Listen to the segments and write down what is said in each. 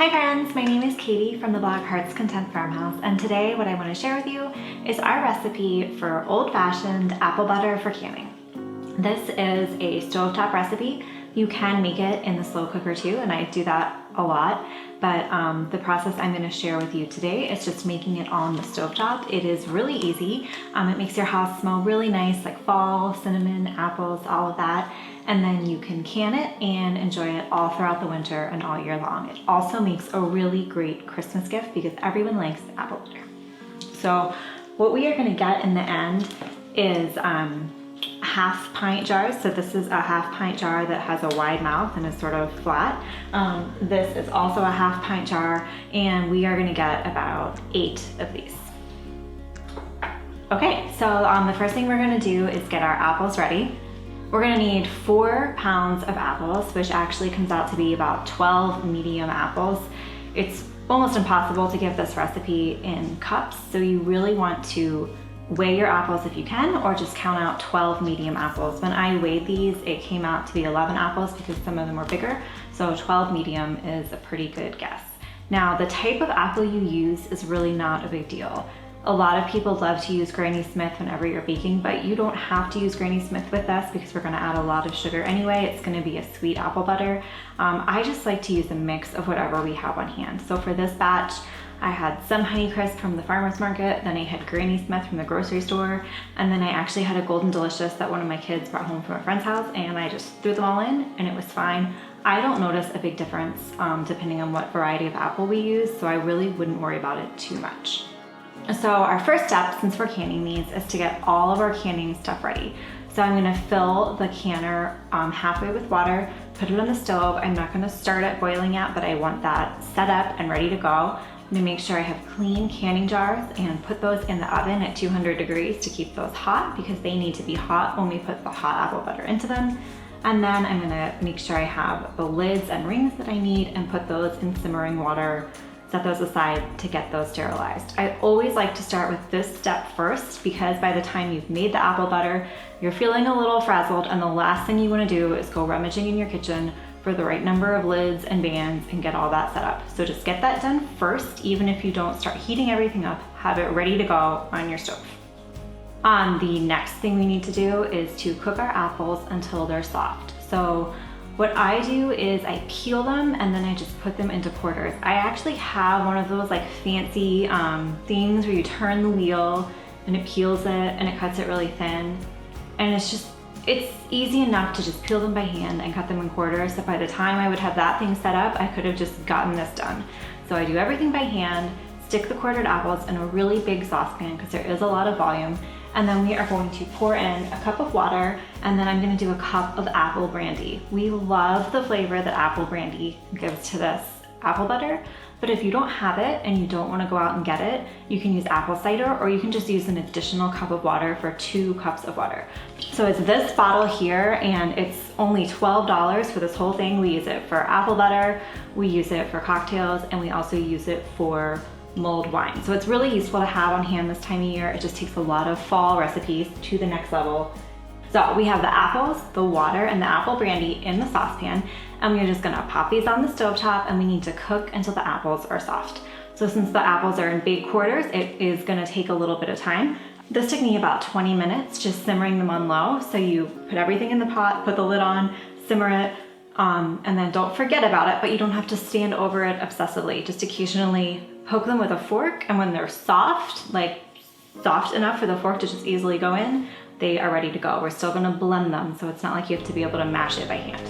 Hi friends, my name is Katie from the blog Heart's Content Farmhouse, and today what I want to share with you is our recipe for old-fashioned apple butter for canning. This is a stovetop recipe. You can make it in the slow cooker too, and I do that a lot, but the process I'm going to share with you today is just making it on the stovetop. It is really easy. It makes your house smell really nice, like fall, cinnamon, apples, all of that. And then you can can it and enjoy it all throughout the winter and all year long. It also makes a really great Christmas gift because everyone likes apple butter. So what we are going to get in the end is half pint jars. So this is a half pint jar that has a wide mouth and is sort of flat. This is also a half pint jar, and we are going to get about 8 of these. Okay, so the first thing we're going to do is get our apples ready. We're gonna need 4 pounds of apples, which actually comes out to be about 12 medium apples. It's almost impossible to give this recipe in cups, so you really want to weigh your apples if you can, or just count out 12 medium apples. When I weighed these, it came out to be 11 apples because some of them were bigger, so 12 medium is a pretty good guess. Now, the type of apple you use is really not a big deal. A lot of people love to use Granny Smith whenever you're baking, but you don't have to use Granny Smith with this because we're gonna add a lot of sugar anyway. It's gonna be a sweet apple butter. I just like to use a mix of whatever we have on hand. So for this batch, I had some Honeycrisp from the farmer's market, then I had Granny Smith from the grocery store, and then I actually had a Golden Delicious that one of my kids brought home from a friend's house, and I just threw them all in and it was fine. I don't notice a big difference depending on what variety of apple we use, so I really wouldn't worry about it too much. So our first step, since we're canning these, is to get all of our canning stuff ready. So I'm gonna fill the canner halfway with water, put it on the stove. I'm not gonna start it boiling yet, but I want that set up and ready to go. I'm gonna make sure I have clean canning jars and put those in the oven at 200 degrees to keep those hot, because they need to be hot when we put the hot apple butter into them. And then I'm gonna make sure I have the lids and rings that I need and put those in simmering water. Set those aside to get those sterilized. I always like to start with this step first, because by the time you've made the apple butter, you're feeling a little frazzled, and the last thing you want to do is go rummaging in your kitchen for the right number of lids and bands and get all that set up. So just get that done first, even if you don't start heating everything up, have it ready to go on your stove. The next thing we need to do is to cook our apples until they're soft. So what I do is I peel them and then I just put them into quarters. I actually have one of those like fancy things where you turn the wheel and it peels it and it cuts it really thin. And it's easy enough to just peel them by hand and cut them in quarters, that by the time I would have that thing set up, I could have just gotten this done. So I do everything by hand, stick the quartered apples in a really big saucepan because there is a lot of volume. And then we are going to pour in a cup of water, and then I'm gonna do a cup of apple brandy. We love the flavor that apple brandy gives to this apple butter, but if you don't have it and you don't wanna go out and get it, you can use apple cider, or you can just use an additional cup of water for 2 cups of water. So it's this bottle here, and it's only $12 for this whole thing. We use it for apple butter, we use it for cocktails, and we also use it for mulled wine. So it's really useful to have on hand this time of year. It just takes a lot of fall recipes to the next level. So we have the apples, the water, and the apple brandy in the saucepan, and we're just gonna pop these on the stovetop, and we need to cook until the apples are soft. So since the apples are in big quarters, it is gonna take a little bit of time. This took me about 20 minutes, just simmering them on low. So you put everything in the pot, put the lid on, simmer it, and then don't forget about it, but you don't have to stand over it obsessively. Just occasionally poke them with a fork, and when they're soft, like soft enough for the fork to just easily go in, they are ready to go. We're still gonna blend them, so it's not like you have to be able to mash it by hand.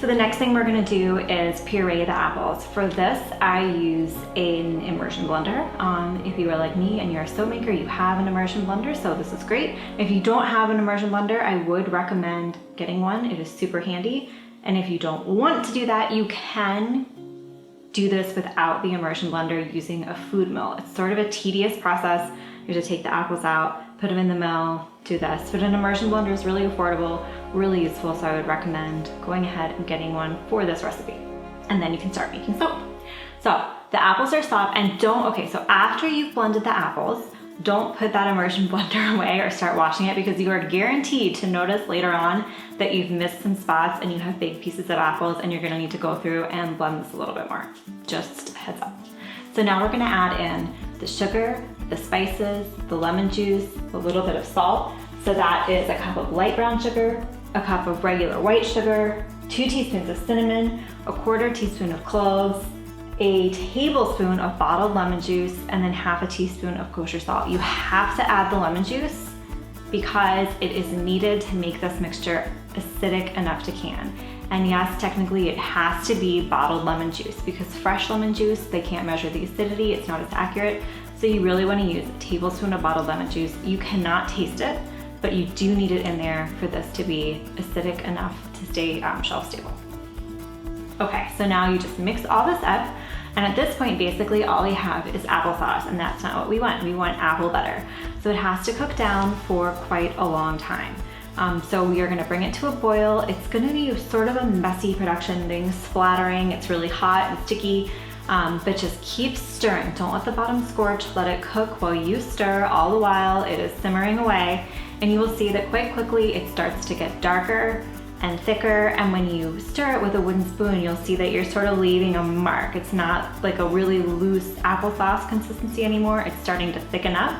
So the next thing we're gonna do is puree the apples. For this, I use an immersion blender. If you are like me and you're a soap maker, you have an immersion blender, so this is great. If you don't have an immersion blender, I would recommend getting one. It is super handy. And if you don't want to do that, you can do this without the immersion blender using a food mill. It's sort of a tedious process. You have to take the apples out, put them in the mill, do this. But an immersion blender is really affordable, really useful, so I would recommend going ahead and getting one for this recipe. And then you can start making soap. So the apples are soft, and so after you've blended the apples, don't put that immersion blender away or start washing it, because you are guaranteed to notice later on that you've missed some spots and you have big pieces of apples and you're gonna need to go through and blend this a little bit more. Just So now we're gonna add in the sugar, the spices, the lemon juice, a little bit of salt. So that is a cup of light brown sugar, a cup of regular white sugar, 2 teaspoons of cinnamon, a 1/4 teaspoon of cloves, a tablespoon of bottled lemon juice, and then 1/2 teaspoon of kosher salt. You have to add the lemon juice because it is needed to make this mixture acidic enough to can. And yes, technically it has to be bottled lemon juice because fresh lemon juice, they can't measure the acidity, it's not as accurate. So you really wanna use a tablespoon of bottled lemon juice. You cannot taste it, but you do need it in there for this to be acidic enough to stay shelf stable. Okay, so now you just mix all this up, and at this point, basically all we have is applesauce, and that's not what we want. We want apple butter. So it has to cook down for quite a long time. So we are gonna bring it to a boil. It's gonna be sort of a messy production, things splattering, it's really hot and sticky, but just keep stirring. Don't let the bottom scorch, let it cook while you stir all the while. It is simmering away, and you will see that quite quickly it starts to get darker and thicker, and when you stir it with a wooden spoon, you'll see that you're sort of leaving a mark. It's not like a really loose applesauce consistency anymore. It's starting to thicken up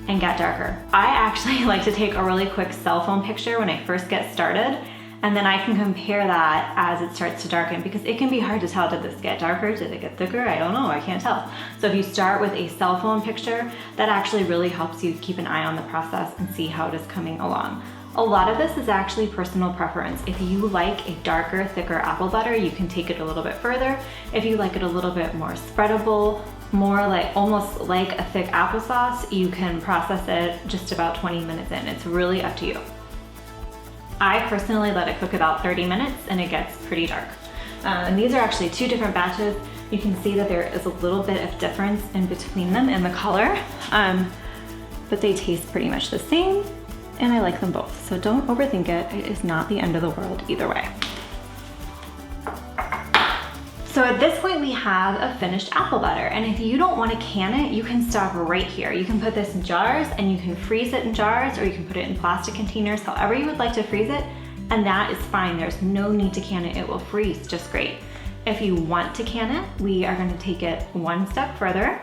and get darker. I actually like to take a really quick cell phone picture when I first get started, and then I can compare that as it starts to darken, because it can be hard to tell, did this get darker, did it get thicker? I don't know, I can't tell. So if you start with a cell phone picture, that actually really helps you keep an eye on the process and see how it is coming along. A lot of this is actually personal preference. If you like a darker, thicker apple butter, you can take it a little bit further. If you like it a little bit more spreadable, more like almost like a thick applesauce, you can process it just about 20 minutes in. It's really up to you. I personally let it cook about 30 minutes and it gets pretty dark. And these are actually 2 different batches. You can see that there is a little bit of difference in between them in the color, but they taste pretty much the same, and I like them both. So don't overthink it. It is not the end of the world either way. So at this point we have a finished apple butter, and if you don't want to can it, you can stop right here. You can put this in jars and you can freeze it in jars, or you can put it in plastic containers, however you would like to freeze it, and that is fine. There's no need to can it. It will freeze just great. If you want to can it, we are going to take it one step further,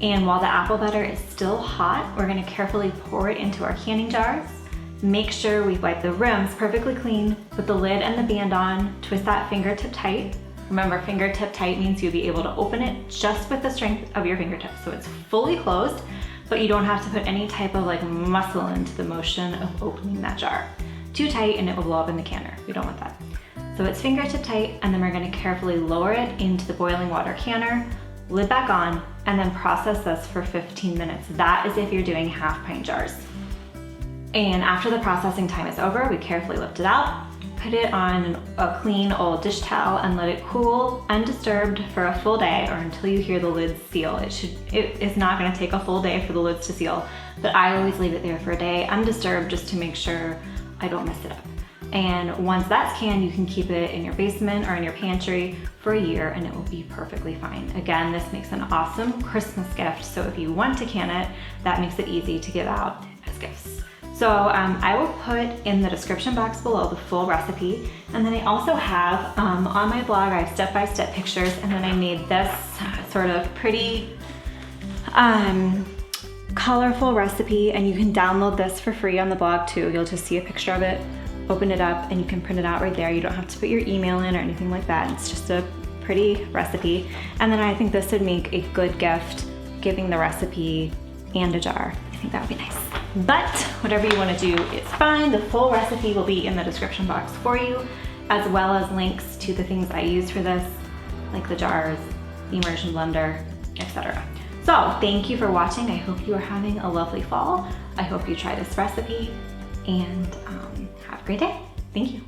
and while the apple butter is still hot, we're going to carefully pour it into our canning jars. Make sure we wipe the rims perfectly clean, put the lid and the band on, twist that fingertip tight. Remember, fingertip tight means you'll be able to open it just with the strength of your fingertips. So it's fully closed, but you don't have to put any type of like muscle into the motion of opening that jar. Too tight and it will blow up in the canner. We don't want that. So it's fingertip tight, and then we're gonna carefully lower it into the boiling water canner, lid back on, and then process this for 15 minutes. That is if you're doing 1/2 pint jars. And after the processing time is over, we carefully lift it out, put it on a clean old dish towel, and let it cool undisturbed for a full day, or until you hear the lids seal. It is not gonna take a full day for the lids to seal, but I always leave it there for a day undisturbed just to make sure I don't mess it up. And once that's canned, you can keep it in your basement or in your pantry for a year and it will be perfectly fine. Again, this makes an awesome Christmas gift. So if you want to can it, that makes it easy to give out as gifts. So I will put in the description box below the full recipe. And then I also have on my blog, I have step-by-step pictures, and then I made this sort of pretty colorful recipe, and you can download this for free on the blog too. You'll just see a picture of it, open it up, and you can print it out right there. You don't have to put your email in or anything like that. It's just a pretty recipe. And then I think this would make a good gift, giving the recipe and a jar. I think that would be nice. But whatever you want to do is fine. The full recipe will be in the description box for you, as well as links to the things I use for this, like the jars, the immersion blender, etc. So thank you for watching. I hope you are having a lovely fall. I hope you try this recipe, and have a great day. Thank you.